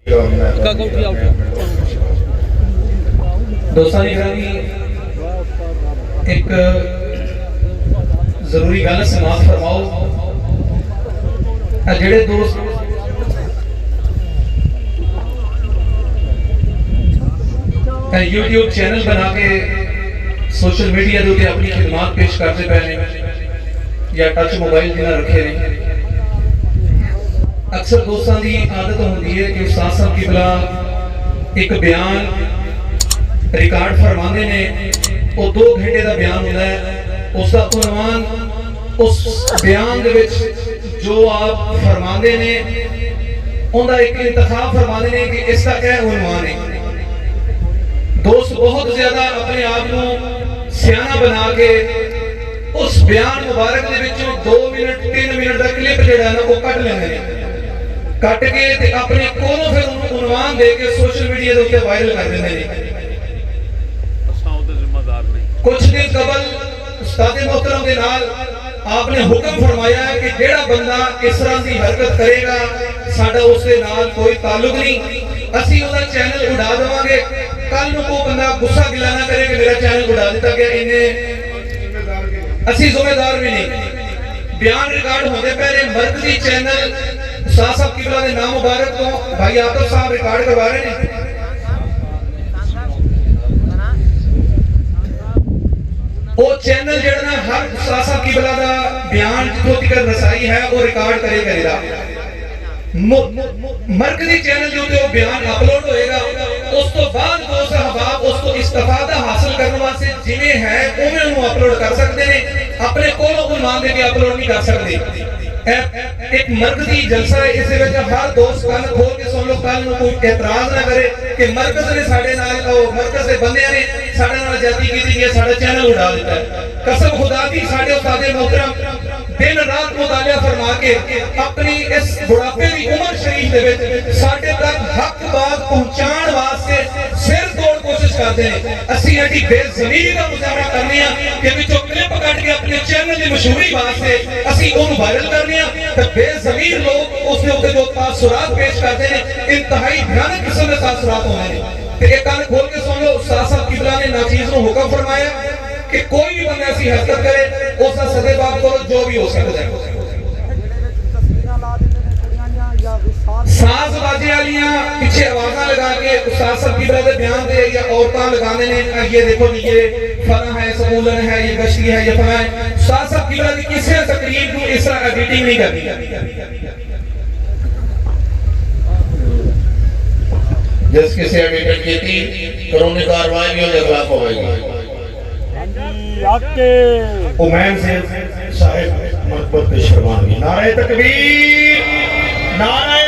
दोस्तों एक जरूरी गल समाप्त फरमाओ। जेड़े दोस्त यूट्यूब चैनल बना के सोशल मीडिया के उत्ते अपनी खिदमत पेश करते पे ने या टच मोबाइल जिन्हें रखे ने, अक्सर दोस्तों की आदत होती है कि उस्ताद साहब किबला एक बयान रिकॉर्ड फरमाते ने, वो 2 घंटे का बयान होता है, उसका उन्वान उस बयान दे विच जो आप फरमाते ने उनका एक इंतखाब फरमाते ने कि इसका क्या उन्वान है। दोस्त बहुत ज्यादा अपने आप को सियाना बना के उस बयान मुबारक दे विचों 2 मिनट 3 मिनट का क्लिप जिहड़ा ना वो कट लेंदे ने, कट के ते अपने कोलों फिर उन्हें उन्वान दे के सोशल मीडिया के ऊपर वायरल कर देंदे ने। कुछ दिन कबल उस्ताद मोहतरम के नाल आपने हुक्म फरमाया है कि जेड़ा बंदा इस तरह की हरकत करेगा साडा उसके नाल कोई ताल्लुक नहीं, असी उसका चैनल उड़ा देवांगे। कल को कोई बंदा गुस्सा गिला ना करे कि मेरा चैनल उड़ा दिता गया, इन्हें असी जिम्मेदार भी नहीं। बयान रिकॉर्ड होने पहले मरकजी चैनल उस्ताद साहब किबला के नाम मुबारक तो भाई आतिफ साहब रिकॉर्ड करवा रहे हैं। वो चैनल जेड़ा हर उस्ताद साहब किबला का बयान जितों तक रसाई है वो रिकॉर्ड करेगा। मरकजी चैनल जो ते वो बयान अपलोड होएगा, उस तो बाद दोस्त अहबाब उसको इस्तिफादा हासिल करने वास्ते जिवें है उवें उन्हें अपलोड कर सकते हैं, अपने कोलों उन्वान दे के अपलोड नहीं कर सकते। एक मरकजी जलसा है, इस वजह हर दोस्त कान खोल के सुन लो, कल कोई एतराज ना करे कि मरकज ने साडे नाल मरकज दे बंदे ने साडे नाल ज्यादती कीती है, साडा चैनल उड़ा दिता है। कसम खुदा दी साडे उस्ताद मोहतरम दिन रात मुतालिया फरमा के अपनी इस बुढ़ापे की उम्र शरीफ दे विच साडे तक हक बात पहुंचाण वास्ते सिर तोड़ कोशिश करते हैं। असी एडी बेज़मीरी का मुजाहरा करने आ कि विचों क्लिप कट के अपने चैनल की मशहूरी वास्ते असी उन्हें वायरल करने आ ते बेज़मीर लोग उसके ऊपर जो तासुरात पेश करते हैं इंतहाई भयानक किस्म के तासुरात होने हैं। ते एक कान खोल के सुन लो, उस्ताद साहब किबला ने नाचीज को हुक्म फरमाया कि कोई भी बंदा ऐसी हरकत करे उसका सदेबाद करो जो भी हो सकता है। साज बाजे वालियां पीछे आवाज़ां लगा के उस्ताद साहब किबला के बयान दे या औरतां लगाने ने, ये देखो नी ये फला है, सबूलन है, ये गश्ती है, ये फला है। उस्ताद साहब किबला की किसी तकरीर को इस तरह एडिटिंग नहीं करनी। जिस किसी एडिटिंग की थी कानूनी कार्रवाई भी होने खिलाफ होगी। उमैन से साहिब मकबूल पेश फरमाएंगे। नारे तकबीर, नारे